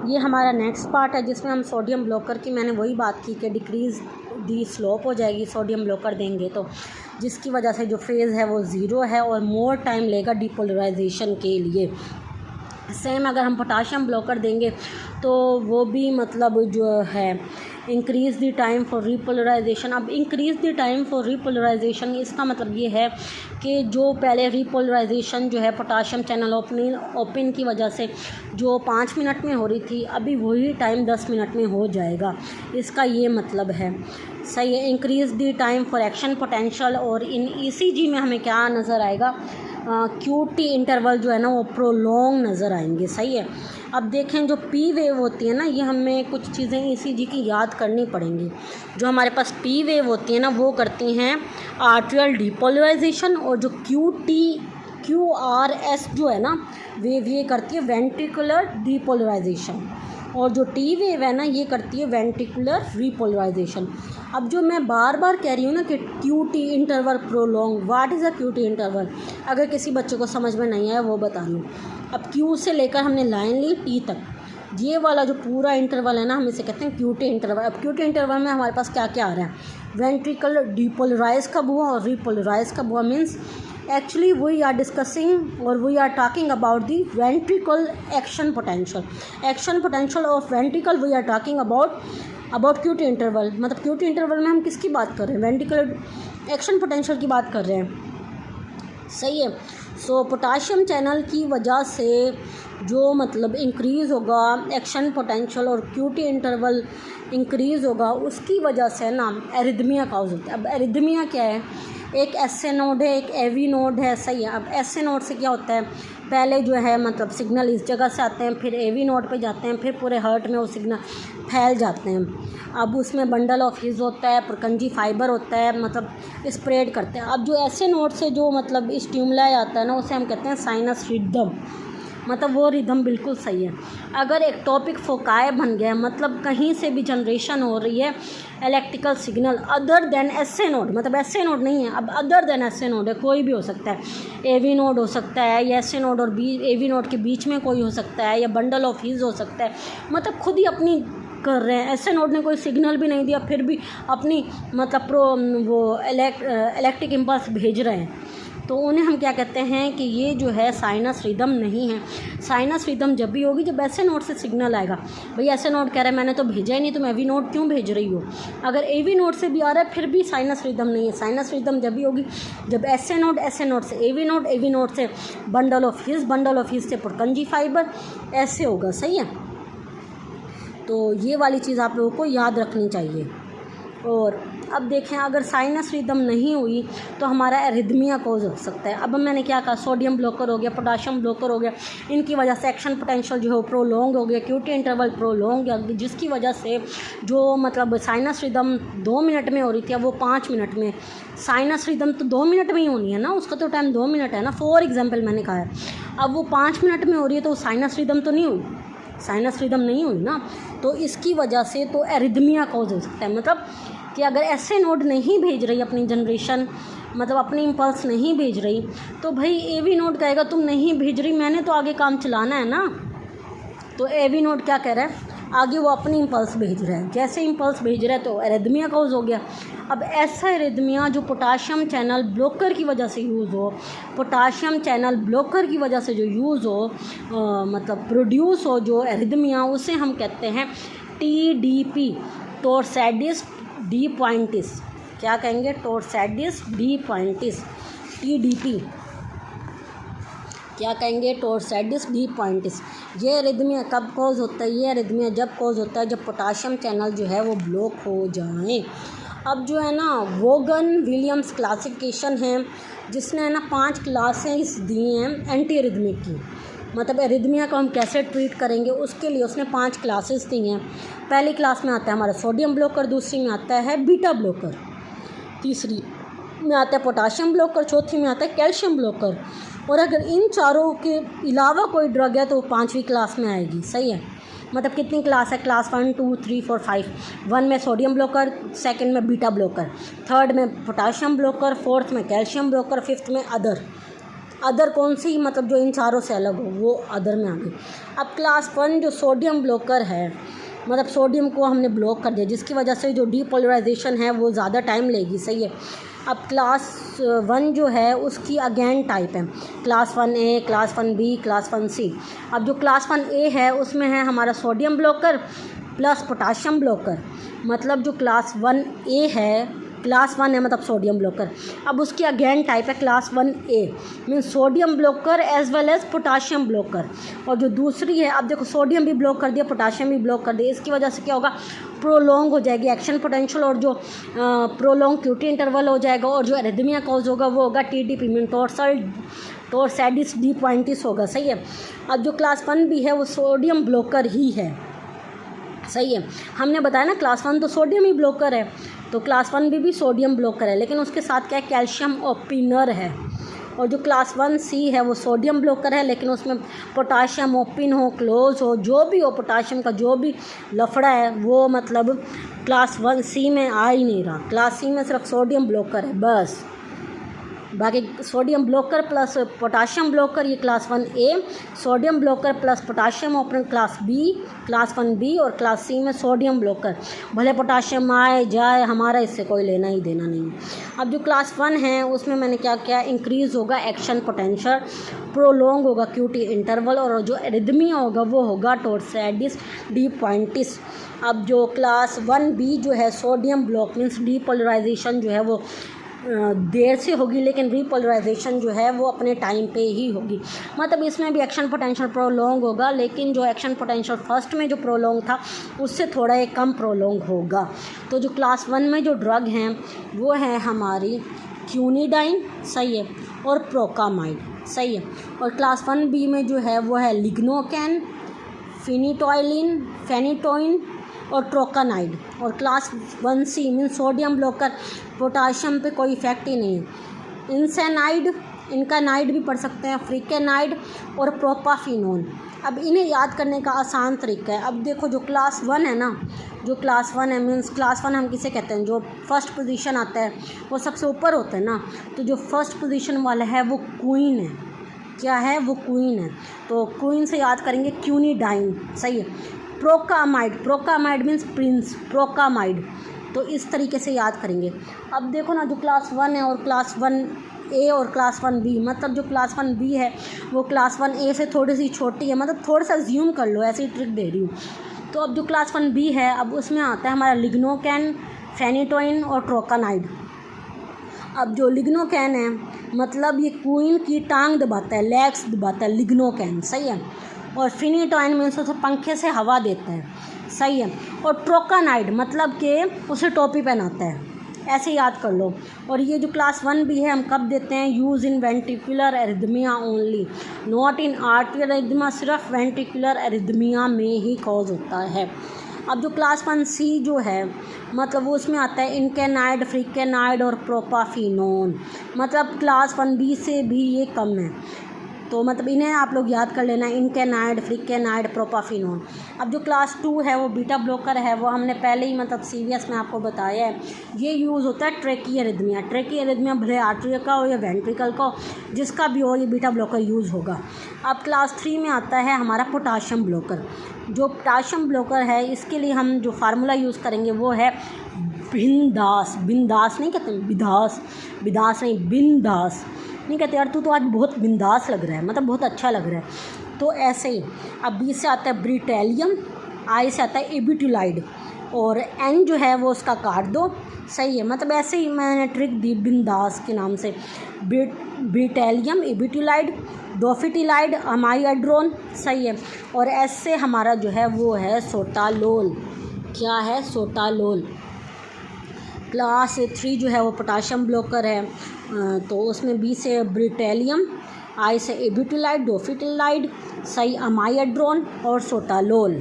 ये हमारा next part है जिसमें हम सोडियम ब्लोकर की मैंने वही बात की कि डिक्रीज़ दी स्लोप हो जाएगी सोडियम ब्लोकर देंगे तो, जिसकी वजह से जो फेज़ है वो ज़ीरो है और मोर टाइम लेगा डिपोलराइजेशन के लिए। सेम अगर हम पोटाशियम ब्लोकर देंगे तो वो भी मतलब जो है increase the time for repolarisation. अब increase the time for repolarisation इसका मतलब ये है कि जो पहले रीपोलराइजेशन जो है पोटाशियम चैनल ओपन की वजह से जो 5 मिनट में हो रही थी, अभी वही टाइम 10 मिनट में हो जाएगा, इसका ये मतलब है। सही है। Increase the time for action potential, और इन ईसीजी में हमें क्या नज़र आएगा, QT इंटरवल जो है ना वो प्रोलॉन्ग नज़र आएंगे। सही है। अब देखें जो पी वेव होती है ना, ये हमें कुछ चीज़ें ईसीजी की याद करनी पड़ेंगी। जो हमारे पास पी वेव होती है ना वो करती हैं आर्ट्रियल डिपोलराइजेशन, और जो QRS जो है ना वेव ये करती है वेंट्रिकुलर डिपोलराइजेशन, और जो टी वेव है ना ये करती है वेंट्रिकुलर रीपोलराइजेशन। अब जो मैं बार बार कह रही हूँ ना कि QT interval prolong, what is a QT interval, अगर किसी बच्चे को समझ में नहीं आया वो बता दूँ। अब Q से लेकर हमने लाइन ली T तक, ये वाला जो पूरा इंटरवल है ना हम इसे कहते हैं QT इंटरवल। अब QT इंटरवल में हमारे पास क्या क्या आ रहा है, वेंट्रिकल डिपोलराइज कब हुआ और रीपोलराइज कब हुआ, means actually we are discussing or we are talking about the ventricle action potential of ventricle we are talking about QT interval। मतलब QT interval में हम किसकी बात कर रहे हैं, वेंट्रिकल एक्शन पोटेंशियल की बात कर रहे हैं। सही है। सो पोटाशियम चैनल की वजह से जो मतलब इंक्रीज़ होगा एक्शन पोटेंशियल और QT इंटरवल इंक्रीज़ होगा, उसकी वजह से ना एरिथमिया काउज होता है। अब एरिथमिया क्या है, एक SA नोड है, एक AV नोड है। सही है। अब SA नोड से क्या होता है, पहले जो है मतलब सिग्नल इस जगह से आते हैं, फिर AV नोड पे जाते हैं, फिर पूरे हार्ट में वो सिग्नल फैल जाते हैं। अब उसमें बंडल ऑफ हिज होता है, प्रकंजी फाइबर होता है, मतलब स्प्रेड करते हैं। अब जो SA नोड से जो मतलब स्टिमुलाई आता है ना उसे हम कहते हैं साइनस रिदम, मतलब वो रिदम बिल्कुल सही है। अगर एक टॉपिक फोकाय बन गया, मतलब कहीं से भी जनरेशन हो रही है electrical signal other than SA node, मतलब SA नोड नहीं है, अब अदर देन SA नोड है, कोई भी हो सकता है, AV नोड हो सकता है या SA नोड और AV नोड के बीच में कोई हो सकता है, या बंडल ऑफ हिज हो सकता है, मतलब खुद ही अपनी कर रहे हैं। SA नोड ने कोई सिग्नल भी नहीं दिया फिर भी अपनी मतलब वो इलेक्ट्रिक इम्पल्स भेज रहे हैं, तो उन्हें हम क्या कहते हैं कि ये जो है साइनस रिदम नहीं है। साइनस रिदम जब भी होगी जब SA नोड से सिग्नल आएगा। भाई SA नोड कह रहा है मैंने तो भेजा ही नहीं, तुम AV नोड क्यों भेज रही हो। अगर AV नोड से भी आ रहा है फिर भी साइनस रिदम नहीं है। साइनस रिदम जब भी होगी जब SA नोड से AV नोड से बंडल ऑफ हिज से पुरकंजी फाइबर, ऐसे होगा। सही है। तो ये वाली चीज़ आप लोगों को याद रखनी चाहिए। और अब देखें अगर साइनस रिदम नहीं हुई तो हमारा एरिथमिया कॉज हो सकता है। अब मैंने क्या कहा, सोडियम ब्लोकर हो गया, पोटाशियम ब्लोकर हो गया, इनकी वजह से एक्शन पोटेंशियल जो है प्रोलॉन्ग हो गया, QT इंटरवल प्रोलॉन्ग हो गया, जिसकी वजह से जो मतलब साइनस रिदम 2 मिनट में हो रही थी अब वो 5 मिनट में। साइनस रिदम तो 2 मिनट में ही होनी है ना, उसका तो टाइम 2 मिनट है ना, फॉर एग्जाम्पल मैंने कहा है। अब वो 5 मिनट में हो रही है तो साइनस रिदम तो नहीं हुई, साइनस रिदम नहीं हुई ना, तो इसकी वजह से तो एरिथमिया कॉज हो सकता है। मतलब कि अगर SA नोड नहीं भेज रही अपनी जनरेशन, मतलब अपनी इम्पल्स नहीं भेज रही, तो भाई AV नोड कहेगा तुम नहीं भेज रही, मैंने तो आगे काम चलाना है ना। तो AV नोड क्या कह रहा है, आगे वो अपनी इम्पल्स भेज रहा है, जैसे इम्पल्स भेज रहा है तो एरिथमिया कॉज हो गया। अब ऐसा एरिथमिया जो पोटाशियम चैनल ब्लोकर की वजह से यूज़ हो, पोटाशियम चैनल ब्लोकर की वजह से जो यूज़ हो मतलब प्रोड्यूस हो जो एरिथमिया, उसे हम कहते हैं TDP, टोर्सैडिस डी पॉइंटिस। क्या कहेंगे, टोर्सैडिस डी पॉइंटिस, TDP क्या कहेंगे, टोर्सैडिस डी पॉइंटिस। ये एरिथमिया कब कॉज होता है, ये एरिथमिया जब कॉज होता है जब पोटाशियम चैनल जो है वो ब्लॉक हो जाए। अब जो है ना वोगन विलियम्स क्लासिफिकेशन है जिसने है ना 5 क्लासेस दी हैं एंटी एरिथमिक की, मतलब एरिथमिया को हम कैसे ट्रीट करेंगे उसके लिए उसने 5 क्लासेस दी हैं। पहली क्लास में आता है हमारा सोडियम ब्लोकर, दूसरी में आता है बीटा ब्लोकर, तीसरी में आता है पोटाशियम ब्लोकर, चौथी में आता है कैल्शियम ब्लोकर, और अगर इन चारों के अलावा कोई ड्रग है तो वो 5वीं क्लास में आएगी। सही है। मतलब कितनी क्लास है, क्लास 1 2 3 4 5। 1 में सोडियम ब्लोकर, 2nd में बीटा ब्लोकर, 3rd में पोटाशियम ब्लोकर, 4th में कैल्शियम ब्लोकर, 5th में अदर। अदर कौन सी, मतलब जो इन चारों से अलग हो, वो अदर में आ गई। अब क्लास 1 जो सोडियम ब्लॉकर है, मतलब सोडियम को हमने ब्लॉक कर दिया, जिसकी वजह से जो डीपोलराइजेशन है वो ज़्यादा टाइम लेगी, सही है। अब क्लास 1 जो है उसकी अगेन टाइप है, class 1A, class 1B, class 1C। अब जो क्लास 1A है उसमें है हमारा sodium blocker plus potassium blocker, मतलब जो क्लास 1A है, क्लास 1 है मतलब सोडियम ब्लॉकर। अब उसकी अगेन टाइप है class 1A, means sodium blocker as well as potassium blocker. और जो दूसरी है, अब देखो सोडियम भी ब्लॉक कर दिया, पोटाशियम भी ब्लॉक कर दिया, इसकी वजह से क्या होगा, प्रोलॉन्ग हो जाएगी एक्शन पोटेंशियल, और जो प्रोलॉन्ग क्यूटी इंटरवल हो जाएगा, और जो एरिथमिया कॉज होगा वो होगा TD टोरसैडिस डी पॉइंटिस होगा, सही है। अब जो क्लास 1B है वो सोडियम ब्लॉकर ही है, सही है। हमने बताया ना क्लास 1 तो सोडियम ही ब्लॉकर है, तो क्लास 1B भी सोडियम ब्लॉकर है, लेकिन उसके साथ क्या है, कैल्शियम ओपिनर है। और जो क्लास 1C है वो सोडियम ब्लॉकर है, लेकिन उसमें पोटाशियम ओपिन हो, क्लोज हो, जो भी हो, पोटाशियम का जो भी लफड़ा है वो मतलब क्लास 1C में आ ही नहीं रहा। क्लास C में सिर्फ सोडियम ब्लॉकर है बस, बाकी sodium blocker plus potassium blocker ये class 1A, sodium blocker plus potassium open class class 1B, और क्लास C में सोडियम ब्लॉकर। भले पोटाशियम आए जाए, हमारा इससे कोई लेना ही देना नहीं है। अब जो क्लास 1 है उसमें मैंने क्या किया, इंक्रीज़ होगा एक्शन पोटेंशियल, प्रोलॉन्ग होगा क्यूटी इंटरवल, और जो एरिथमिया होगा वो होगा टोरसैडिस डी पॉइंटिस। अब जो क्लास 1B जो है सोडियम ब्लॉक मीन्स डीपोलराइजेशन जो है वो देर से होगी, लेकिन रीपोलराइजेशन जो है वो अपने टाइम पे ही होगी, मतलब इसमें भी एक्शन पोटेंशियल प्रोलॉन्ग होगा, लेकिन जो एक्शन पोटेंशियल फर्स्ट में जो प्रोलॉन्ग था उससे थोड़ा एक कम प्रोलॉन्ग होगा। तो जो क्लास 1 में जो ड्रग हैं वो है हमारी क्यूनिडाइन, सही है, और प्रोकामाइड, सही है। और क्लास 1B में जो है वो है लिग्नोकैन, फिनिटोइलिन, फेनिटोइन और ट्रोकानाइड। और class 1C mean sodium blocker, potassium पे कोई इफेक्ट ही नहीं है। इंसेनाइड, इनकानाइड भी पढ़ सकते हैं, फ्रिकेनाइड और प्रोपाफिनोन। अब इन्हें याद करने का आसान तरीका है। अब देखो जो क्लास 1 है ना, जो क्लास 1 है मीन्स क्लास 1 हम किसे कहते हैं, जो फर्स्ट पोजीशन आता है वो सबसे ऊपर होता है ना, तो जो फर्स्ट पोजीशन वाला है वो क्वीन है, क्या है वो क्वीन है, तो क्वीन से याद करेंगे क्यूनिडाइन, सही है। प्रोकामाइड मीन्स प्रिंस, प्रोकामाइड, तो इस तरीके से याद करेंगे। अब देखो ना जो क्लास 1 है और क्लास 1A और क्लास 1B, मतलब जो क्लास 1B है वो क्लास 1A से थोड़ी सी छोटी है, मतलब थोड़ा सा ज्यूम कर लो, ऐसी ट्रिक दे रही हूँ। तो अब जो क्लास 1B है अब उसमें आता है हमारा लिग्नोकैन, फेनिटोइन और ट्रोकानाइड। अब जो लिग्नोकैन है मतलब ये क्वीन की टांग दबाता है, लेग्स दबाता है, लिग्नोकैन, सही है। और फिनिटोइन मीन्स उसे पंखे से हवा देता है, सही है। और ट्रोकानाइड मतलब कि उसे टोपी पहनाता है, ऐसे याद कर लो। और ये जो क्लास 1B है हम कब देते हैं, use in ventricular arrhythmia only, not in आर्टियल arrhythmia, सिर्फ वेंट्रिकुलर एरिथमिया में ही कॉज होता है। अब जो क्लास 1C जो है मतलब वो उसमें आता है इनकेनाइड, फ्रिकेनाइड और प्रोपाफिनोन, मतलब क्लास 1B से भी ये कम है, तो मतलब इन्हें आप लोग याद कर लेना, इनकेनाइड, फ्रिकेनाइड, प्रोपाफिनोन। अब जो क्लास 2 है वो बीटा ब्लॉकर है, वो हमने पहले ही मतलब CVS में आपको बताया है। ये यूज़ होता है ट्रेकी एरिथमिया, भले आर्टरियल का हो या वेंट्रिकल का हो, जिसका भी हो ये बीटा ब्लॉकर यूज़ होगा। अब क्लास 3 में आता है हमारा पोटाशियम ब्लॉकर। जो पोटाशियम ब्लॉकर है इसके लिए हम जो फार्मूला यूज़ करेंगे वो है बिंदास नहीं कहते, बिदास नहीं, बिंदास नहीं कहते। यार तू तो आज बहुत बिंदास लग रहा है, मतलब बहुत अच्छा लग रहा है, तो ऐसे ही। अब B से आता है ब्रिटेलियम, I से आता है एबिट्यूलाइड, और N जो है वो उसका काट दो, सही है। मतलब ऐसे ही मैंने ट्रिक दी बिंदास के नाम से, ब्रिटेलियम, एबिट्यूलाइड, डोफिटिलाइड, अमाइड्रोन, सही है। और S से हमारा जो है वो है सोटालोल, क्या है, सोटालोल। क्लास 3 जो है वो पोटाशियम ब्लॉकर है, तो उसमें B से ब्रिटेलियम, I से एबिट्यूलाइड, डोफिटिलाइड, सही, अमाइड्रोन और सोटालोल।